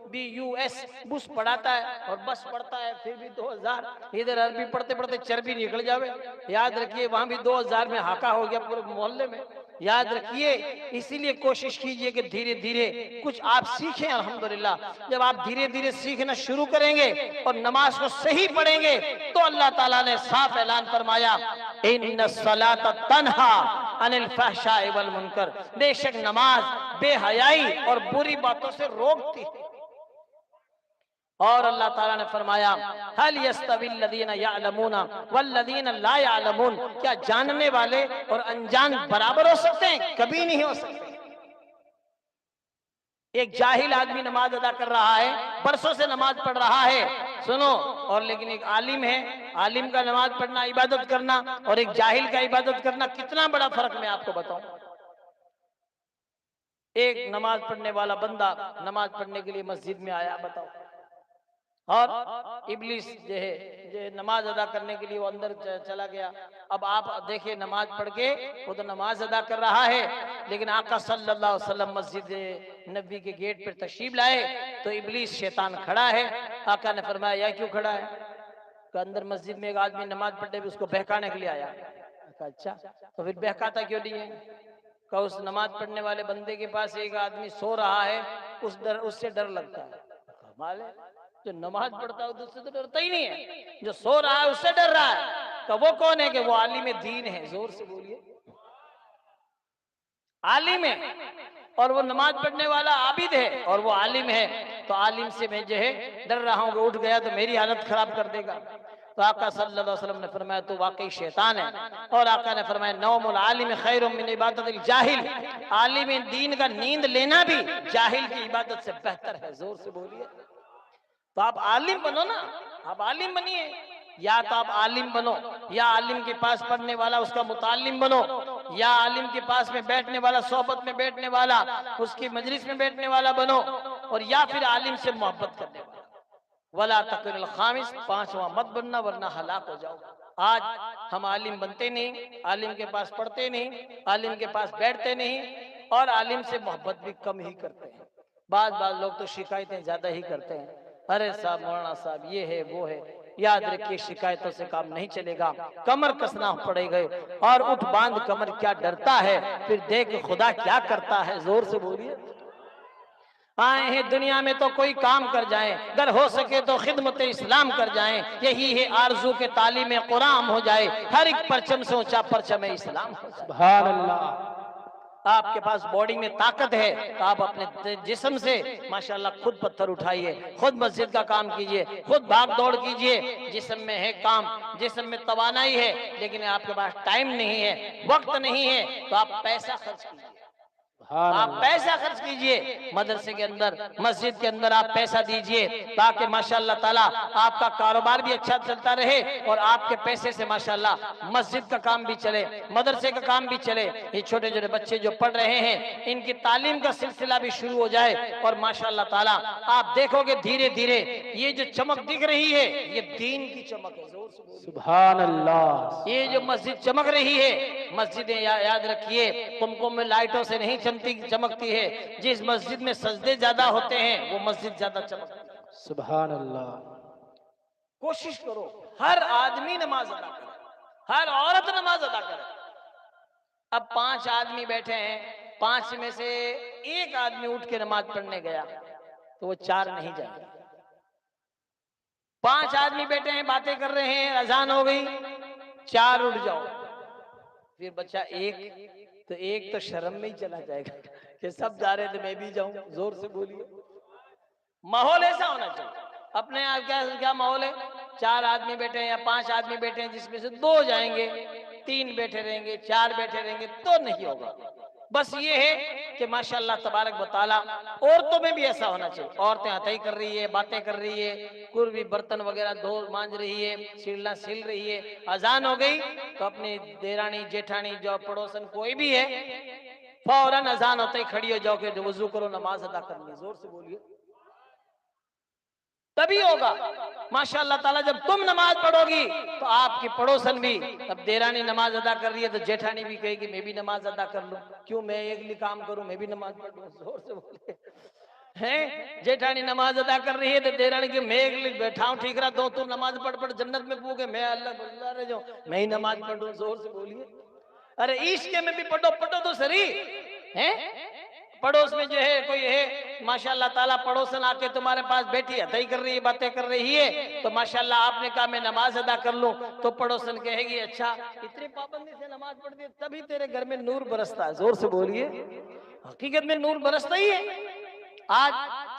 BUS बुश पढ़ाता है और बस पढ़ता है, फिर भी 2000। इधर अरबी पढ़ते पढ़ते चर्बी निकल जावे, याद रखिए वहां भी 2000 में हाका हो गया पूरे मोहल्ले में। याद रखिए, इसीलिए कोशिश कीजिए कि धीरे धीरे कुछ आप सीखें। अल्हम्दुलिल्लाह जब आप धीरे धीरे सीखना शुरू करेंगे और नमाज को सही पढ़ेंगे तो अल्लाह ताला ने साफ ऐलान फरमाया, इन्नस्सलात तन्हा अनिल फहशाइ वल मुनकर, बेशक नमाज बेहयाई और बुरी बातों से रोकती है। और अल्लाह ताला ने फरमाया, हल यस्तविल लदीना यअलमूना वल लदीना ला यअलमून, क्या जानने वाले और अनजान बराबर हो सकते हैं? कभी नहीं हो सकते। एक जाहिल आदमी नमाज अदा कर रहा है, बरसों से नमाज पढ़ रहा है, सुनो, और लेकिन एक आलिम है, आलिम का नमाज पढ़ना, इबादत करना, और एक जाहिल का इबादत करना, कितना बड़ा फर्क मैं आपको बताऊं। एक नमाज पढ़ने वाला बंदा नमाज पढ़ने के लिए मस्जिद में आया, बताओ, और इब्लिस जो है नमाज अदा करने के लिए वो अंदर चला गया। अब आप देखिए, नमाज पढ़ के वो तो नमाज अदा कर रहा है, लेकिन आका सल्लल्लाहु अलैहि वसल्लम मस्जिद नबी के गेट पर तशरीफ लाए तो इब्लिस शैतान खड़ा है। आका ने फरमाया, यह क्यों खड़ा है? कि अंदर मस्जिद में एक आदमी नमाज पढ़ने भी उसको बहकाने के लिए आया। कहा अच्छा, तो फिर बहकाता क्यों नहीं है? कहा उस नमाज पढ़ने वाले बंदे के पास एक आदमी सो रहा है, उससे डर लगता है। कमाल है, जो नमाज पढ़ता है उससे तो डरता ही नहीं है, जो सो रहा है उससे डर रहा है। तो वो कौन है? कि वो आलिम दीन है। जोर से बोलिए, आलिम है। और वो नमाज पढ़ने वाला आबिद है और वो आलिम है। तो आलिम से मैं जो है डर रहा हूँ कि उठ गया तो मेरी हालत खराब कर देगा। तो आका सल्लल्लाहु अलैहि वसल्लम ने फरमाया तो वाकई शैतान है। और आका ने फरमाया नौमुल आलिम खैरुम मिन इबादतिल जाहिल, आलिम दीन का नींद लेना भी जाहिल की इबादत से बेहतर है। जोर से बोलिए। तो आप आलिम बनो ना, आप आलिम बनिए। या तो आप आलिम बनो, या आलिम के पास पढ़ने वाला उसका मुतालिम बनो, या आलिम के पास में बैठने वाला, सोहबत में बैठने वाला, उसकी मजलिस में बैठने वाला बनो, और या फिर आलिम से मोहब्बत करने वाला। वला तकुल खामिस, पांचवा मत बनना वरना हलाक हो जाओ। आज हम आलिम बनते नहीं, आलिम के पास पढ़ते नहीं, आलिम के पास बैठते नहीं, और आलिम से मोहब्बत भी कम ही करते हैं। बाज लोग तो शिकायतें ज्यादा ही करते हैं। अरे साहब, मौलाना साहब, ये है वो है। याद रखिए, शिकायतों से काम नहीं चलेगा, कमर कसना पड़ेगा। और उठ बांध कमर, क्या डरता है, फिर देख खुदा क्या करता है। जोर से बोलिए। आए हैं दुनिया में तो कोई काम कर जाएं, अगर हो सके तो खिदमत इस्लाम कर जाएं। यही है आरजू के तालीम कुरान हो जाए, हर एक परचम से ऊंचा परचम इस्लाम हो जाए। सुभान अल्लाह। आपके पास बॉडी में ताकत है तो आप अपने जिस्म से माशाल्लाह खुद पत्थर उठाइए, खुद मस्जिद का काम कीजिए, खुद भाग दौड़ कीजिए। जिस्म में है काम, जिस्म में तवानाई है, लेकिन आपके पास टाइम नहीं है, वक्त नहीं है, तो आप पैसा खर्च कीजिए। आप पैसा खर्च कीजिए, मदरसे के अंदर, मस्जिद के अंदर आप पैसा दीजिए, ताकि माशाल्लाह ताला आपका कारोबार भी अच्छा चलता रहे और आपके पैसे से माशाल्लाह मस्जिद का काम भी चले, मदरसे का काम भी चले। ये छोटे छोटे बच्चे जो पढ़ रहे हैं, इनकी तालीम का सिलसिला भी शुरू हो जाए, और माशाल्लाह ताला आप देखोगे धीरे धीरे ये जो चमक दिख रही है, ये दीन की चमक है। जोर से बोलिए सुभान अल्लाह। ये जो मस्जिद चमक रही है, मस्जिदें याद रखिए कुमकुम में लाइटों से नहीं चमकती है। जिस मस्जिद में सजदे ज्यादा होते हैं वो मस्जिद ज्यादा चमकती है। सुभान अल्लाह। कोशिश करो हर आदमी नमाज अदा करे, हर औरत नमाज अदा करे। अब 5 आदमी बैठे हैं, 5 में से एक आदमी उठ के नमाज पढ़ने गया तो वो 4 नहीं जाएंगे। 5 आदमी बैठे हैं, बातें कर रहे हैं, अजान हो गई, 4 उठ जाओ, फिर बच्चा एक तो शर्म में ही चला जाएगा कि सब जा रहे तो मैं भी जाऊं। जोर से बोलिए। माहौल ऐसा होना चाहिए। अपने आप क्या माहौल है? 4 आदमी बैठे हैं या 5 आदमी बैठे हैं, जिसमें से 2 जाएंगे, 3 बैठे रहेंगे, 4 बैठे रहेंगे, तो नहीं होगा। बस ये है कि माशाल्लाह तबारक व तआला औरतों में भी ऐसा होना चाहिए। औरतें हथाई कर रही है, बातें कर रही है, कुर्बी बर्तन वगैरह धो मांज रही है, सिलना सिल रही है, अजान हो गई तो अपनी देरानी जेठानी जो पड़ोसन कोई भी है, फौरन अजान होते ही खड़ी हो जाओ कि वजू करो, नमाज अदा करनी। जोर से बोलिए। तभी होगा माशाल्लाह ताला। जब तुम नमाज पढ़ोगी तो आपकी पड़ोसन भी, अब देरानी नमाज अदा कर रही है तो जेठानी भी कहेगी मैं भी नमाज अदा कर लूं, क्यों मैं एक काम करूं, मैं भी नमाज पढ़ लूं। जोर से बोले। हैं, जेठानी नमाज अदा कर रही है तो देरानी की मैं एक बैठा हूं, ठीक रहा, दो तू नमाज पढ़ जन्नत में पूगे, मैं अल्लाह रह जाऊं, मैं ही नमाज पढ़ूं। जोर से बोलिए। अरे इश्क में भी पढ़ो तो सही है। पड़ोस में जो है कोई है माशाल्लाह ताला, पड़ोसन आके तुम्हारे पास बैठी हथई कर रही है, बातें कर रही है, तो माशाल्लाह आपने कहा मैं नमाज अदा कर लूं, तो पड़ोसन कहेगी अच्छा इतनी पाबंदी से नमाज पढ़ती है तभी तेरे घर में नूर बरसता है। जोर से बोलिए। हकीकत में नूर बरसता ही है। आज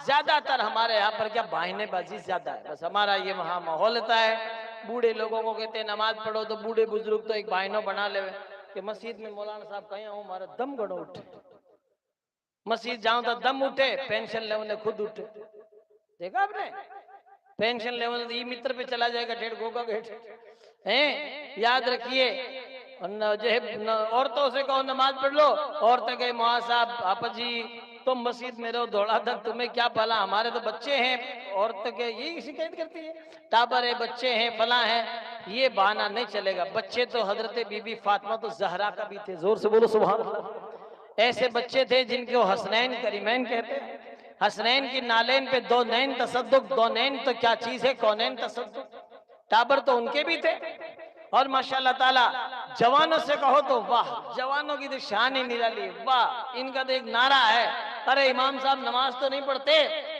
ज्यादातर हमारे यहाँ पर क्या बहानेबाजी ज्यादा है, बस हमारा ये वहाँ माहौल होता है। बूढ़े लोगों को कहते हैं नमाज पढ़ो, तो बूढ़े बुजुर्ग तो एक बहाना बना ले कि मस्जिद में मौलाना साहब कहीं हूँ, हमारा दम गड़ो उठे, मस्जिद जाऊं तो दम उठे, पेंशन लेवल खुद उठे। देखा आपने? पेंशन लेवल ई मित्र पे चला जाएगा 1.5 गोगा गेट हैं। याद रखिए, जो है औरतों से कहो नमाज पढ़ लो, औरतें कहे मौला साहब आप जी तुम मस्जिद में रहो, दौड़ा तक तुम्हें क्या भला, हमारे तो बच्चे हैं। औरतें के यही शिकायत करती है, टाबर है, बच्चे हैं, फला है। ये बहाना नहीं चलेगा। बच्चे तो हजरत बीबी फातिमा तो जहरा का भी थे। जोर से बोलो सुभान अल्लाह। ऐसे बच्चे थे जिनको हसनैन करीमैन कहते हैं। हसनैन की नालैन पे 2 नैन तसद्दुक, 2 नैन तो क्या चीज है, कौनैन तसद्दुक। टाबर तो उनके भी थे। और माशाल्लाह ताला जवानों से कहो तो वाह, जवानों की तो शान ही निराली है, वाह। इनका तो एक नारा है, अरे इमाम साहब नमाज तो नहीं पढ़ते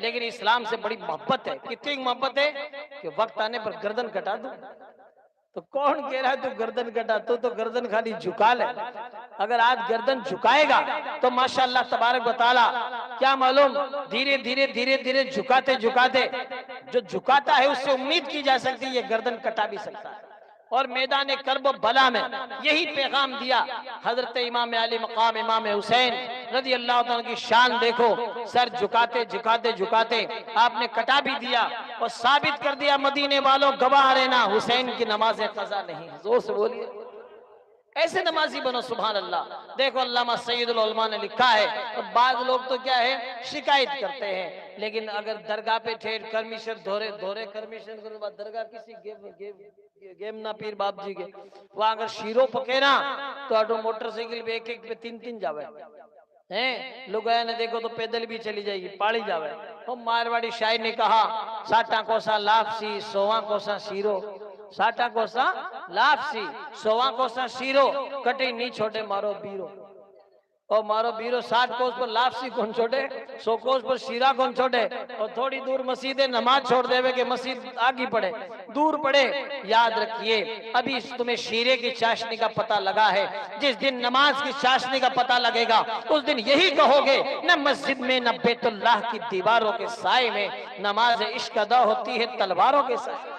लेकिन इस्लाम से बड़ी मोहब्बत है। कितनी मोहब्बत है कि वक्त आने पर गर्दन कटा दूं। तो कौन कह रहा है तू गर्दन कटा, तू तो गर्दन खाली झुका ले। अगर आज गर्दन झुकाएगा तो माशाल्लाह तबारक व तआला, क्या मालूम धीरे धीरे धीरे धीरे झुकाते झुकाते जो झुकाता है उससे उम्मीद की जा सकती है ये गर्दन कटा भी सकता है। और मैदान कर्ब बला में यही पैगाम दिया हजरत इमाम अली मकाम इमाम हुसैन रजी अल्लाह तआला की शान देखो, सर झुकाते झुकाते झुकाते आपने कटा भी दिया और साबित कर दिया मदीने वालों गवाह रहना हुसैन की नमाज़ क़ज़ा नहीं। जोर से बोलिए, ऐसे नमाजी बनो, सुभान अल्लाह। देखो अल्लामा सैयदुल उलमा ने लिखा है, और बाद लोग तो क्या है शिकायत करते हैं, लेकिन अगर दरगाह पे ठेर करमिशन धोरे धोरे करमिशन के बाद दरगाह किसी गेम ना पीर बाप जी के वहां अगर शीरो पके ना तो ऑटो मोटरसाइकिल पे एक पे तीन जावे हैं लोग ने, देखो तो पैदल भी चली जाएगी पाड़ी जावे। वो मारवाड़ी शायर ने कहा, साटा कोसा लापसी सोवा कोसा शीरो, साटा कोसा लापसी सोवा कोसा शीरो, कटी नी छोटे मारो बीरो। और मारो बीरो 60 कोस पर लापसी कौन छोड़े, 100 कोस पर शीरा कौन छोड़े। और थोड़ी दूर मस्जिद नमाज छोड़ देवे के मस्जिद आगे पड़े दूर पड़े। याद रखिए अभी तुम्हें शीरे की चाशनी का पता लगा है, जिस दिन नमाज की चाशनी का पता लगेगा उस दिन यही कहोगे, न मस्जिद में न बैतुल्लाह की दीवारों के साए में नमाज इश्क अदा होती है तलवारों के साए।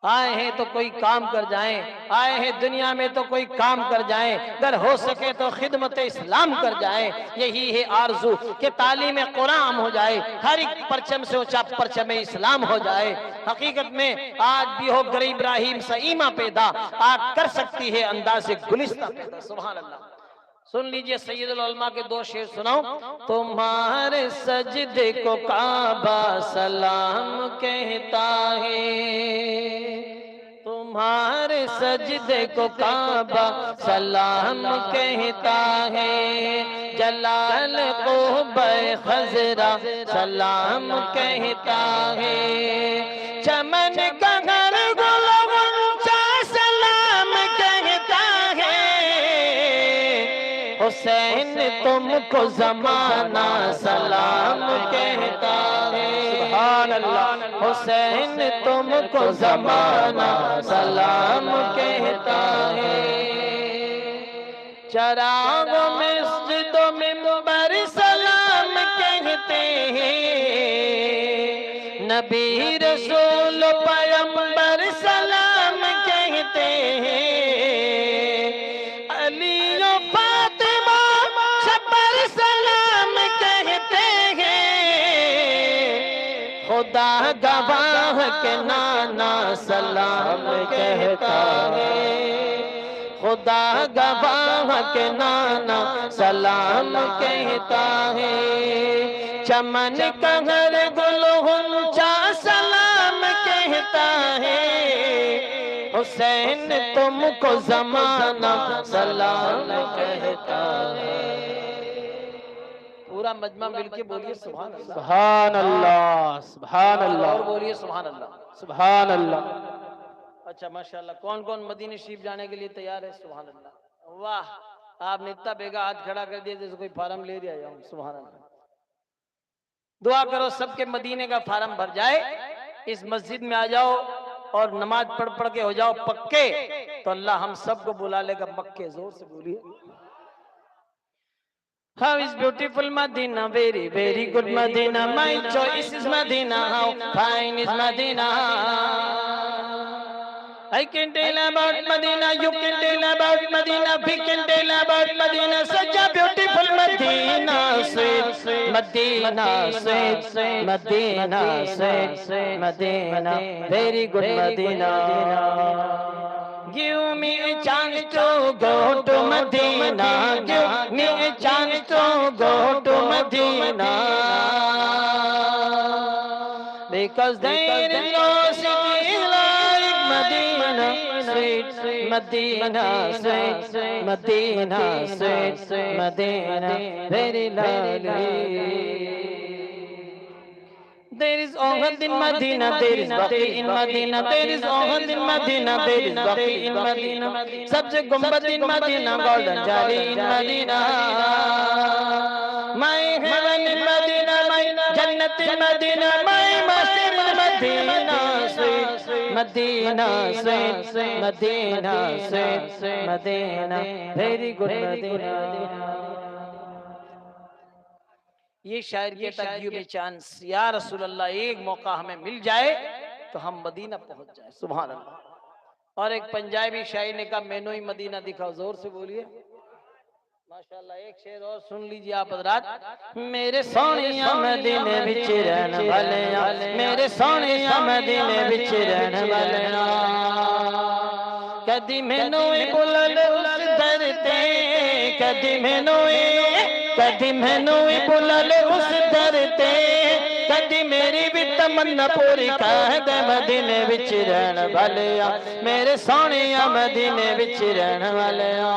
आए हैं तो कोई काम कर जाएं, आए हैं दुनिया में तो कोई काम कर जाएं, अगर हो सके तो खिदमत इस्लाम कर जाएं। यही है आरजू कि तालीम कुरान हो जाए, हर एक परचम से ऊंचा परचम इस्लाम हो जाए। हकीकत में आज भी हो गरीब इब्राहिम सईमा पैदा, आग कर सकती है अंदाज़े गुलिस्ता पैदा। सुभान अल्लाह। सुन लीजिए सैयदुल उलमा के 2 शेर सुनाओ। तुम्हारे सजदे को काबा सलाम कहता है, तुम्हारे सजदे को काबा सलाम कहता है, जलाल को खजरा सलाम कहता है, चमन का घर गुलगुलचा सलाम कहता है, हुसैन तुमको जमाना सलाम कहता है। सुभान अल्लाह। हुसैन तुमको जमाना सलाम कहता है, चरागों मस्जिदों मिंबर सलाम कहते हैं, नबी रसूल पैगंबर सलाम कहते हैं, खुदा गवाह के नाना सलाम कहता है, खुदा गवाह के नाना सलाम कहता है, चमन का घर गुलगुलचा सलाम कहता है, हुसैन तुमको जमाना सलाम कहता है। पूरा मजमा मिलके बोलिए सुभान अल्लाह। सुभान अल्लाह, सुभान अल्लाह, और बोलिए सुभान अल्लाह, सुभान अल्लाह। अच्छा माशाल्लाह, कौन कौन मदीने शरीफ जाने के लिए तैयार है? सुभान अल्लाह। वाह, आपने इतना बेगा हाथ खड़ा कर दिया जैसे कोई फार्म ले दिया जाऊं। सुभान अल्लाह। दुआ करो सबके मदीने का फार्म भर जाए, इस मस्जिद में आ जाओ और नमाज पढ़ पढ़ के हो जाओ पक्के, तो अल्लाह हम सबको बुला लेगा मक्के। जोर से बोलिए। How is beautiful Medina, very very good Medina, my choice is Medina, how fine is Medina. I can tell about Medina, you can tell about Medina, we can tell about Medina, such a beautiful Medina, sweet Medina, sweet Medina, sweet Medina, very good Medina. Give me a chance to go to Medina, give me a chance to go to Medina, because there is no city like Medina, sweet Medina, sweet Medina, sweet Medina, very lovely. There is Ohad in Medina, there is Baqi in Medina, there is Ohad in Medina, there is Baqi in Medina. सबसे गुम्बद in Medina, golden jali in Medina. My heaven in Medina, my Jannat in Medina, my masjid in Medina, sweet Medina, sweet Medina, sweet Medina, very good Medina. ये शायर कहता give me chance, या रसूल अल्लाह एक मौका हमें मिल जाए तो हम मदीना पहुंच जाए। सुभान अल्लाह। और एक पंजाबी शायर ने कहा मैनू ही मदीना दिखाओ, जोर से बोलिए माशाल्लाह। एक शेर और सुन लीजिए आप हज़रात। मेरे सोनिया मदीने विच रहन वालेया, मेरे सोनिया मदीने विच रहन वालेया, कदी मैनू बुलल उस दर ते, कदी मैनू बुलल उस दर ते, कदी मेरी भी तमन्ना पूरी कर दे मदीने विच रहन वालेया, मेरे सोनिया मदीने विच रहन वालेया।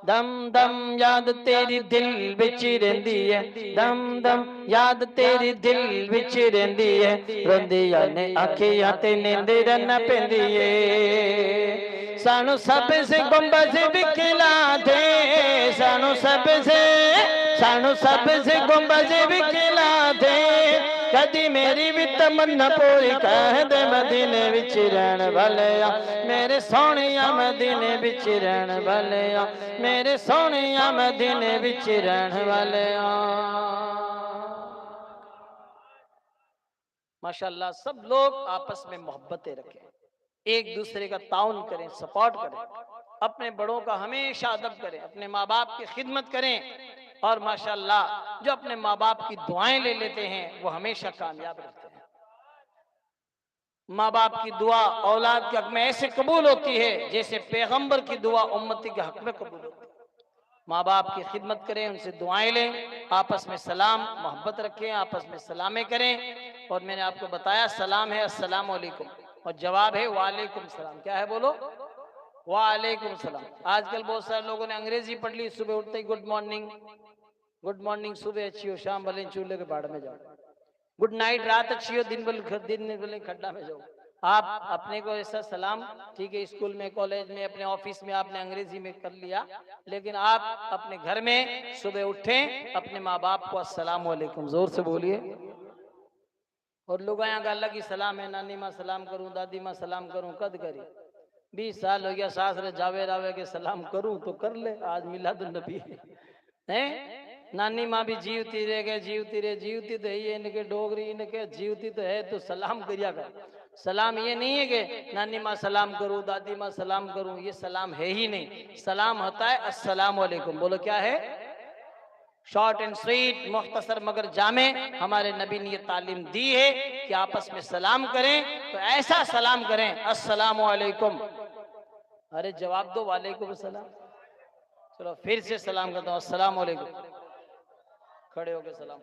दम दम याद तेरी दिल विच रहिंदी है, दम दम याद तेरी दिल विच रहिंदी है, रोंदियां ने अखियां ते नींदर न पैंदी है, सानू सब से गुंबद विखला दे, सानू सब से गुंबद विखला दे, कदी मेरी भी तमन्ना पूरी कर दे मदीने विच रहन वालेया, मेरे सोनिया मदीने विच रहन वालेया, मेरे सोनिया मदीने विच रहन वालेया। माशाल्लाह सब लोग आपस में मोहब्बतें रखें, एक दूसरे का ताउन करें, सपोर्ट करें, अपने बड़ों का हमेशा अदब करें, अपने माँ बाप की खिदमत करें, और माशाल्लाह जो अपने माँ बाप की दुआएं ले लेते हैं वो हमेशा कामयाब रहते हैं। माँ बाप की दुआ औलाद के हक में ऐसे कबूल होती है जैसे पैगंबर की दुआ उम्मती के हक में कबूल होती है। माँ बाप की खिदमत करें, उनसे दुआएं लें, आपस में सलाम मोहब्बत रखें, आपस में सलामें करें। और मैंने आपको बताया सलाम है अस्सलाम वालेकुम और जवाब है वालेकुम सलाम। क्या है बोलो? वालेकुम सलाम। आजकल बहुत सारे लोगों ने अंग्रेजी पढ़ ली, सुबह उठते ही गुड मॉर्निंग, गुड मॉर्निंग सुबह अच्छी हो, शाम भले चूल्हे के बाड़ में जाओ, गुड नाइट रात अच्छी हो, दिन भले खड्डा में जाओ। आप अपने को ऐसा सलाम, ठीक है, स्कूल में, कॉलेज में, अपने ऑफिस में आपने अंग्रेजी में कर लिया, लेकिन आप अपने घर में सुबह उठें, अपने माँ बाप को अस्सलाम वालेकुम जोर से बोलिए। और लोग यहाँ गल की सलाम है, नानी माँ सलाम करूँ, दादी माँ सलाम करूँ, कद करी 20 साल हो गया सास रे जावे रावे के सलाम करूँ तो कर ले, आज मिलादुन्नबी है। नानी माँ भी जीवती रह गए, जीवती रहे, जीवती तो है ये, इनके डोगरी इनके जीवती तो है, तो सलाम करिया कर। सलाम ये नहीं है कि नानी माँ सलाम करूँ, दादी माँ सलाम करूँ, ये सलाम है ही नहीं। सलाम होता है अस्सलाम वालेकुम। बोलो क्या है? शॉर्ट एंड स्वीट, मुख्तसर मगर जामे। हमारे नबी ने ये तालीम दी है कि आपस में सलाम करें तो ऐसा सलाम करें अस्सलामु अलैकुम। अरे जवाब दो वालेकुम सलाम। चलो फिर से सलाम करता हूँ अस्सलामु अलैकुम। खड़े होके सलाम।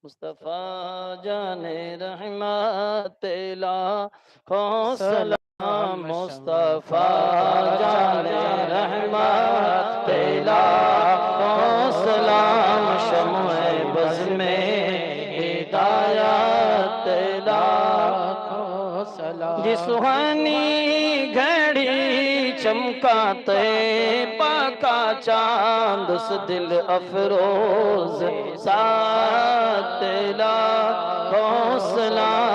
मुस्तफा जाने रहमत लाखों सलाम, मुस्तफा जाने रहमत लाखों सलाम, शम्ए बज़ में हिदायत लाखों सलाम। जिस सुहानी घड़ी चमकाते पाका चांद, उस दिल अफरोज सात लाखों सलाम।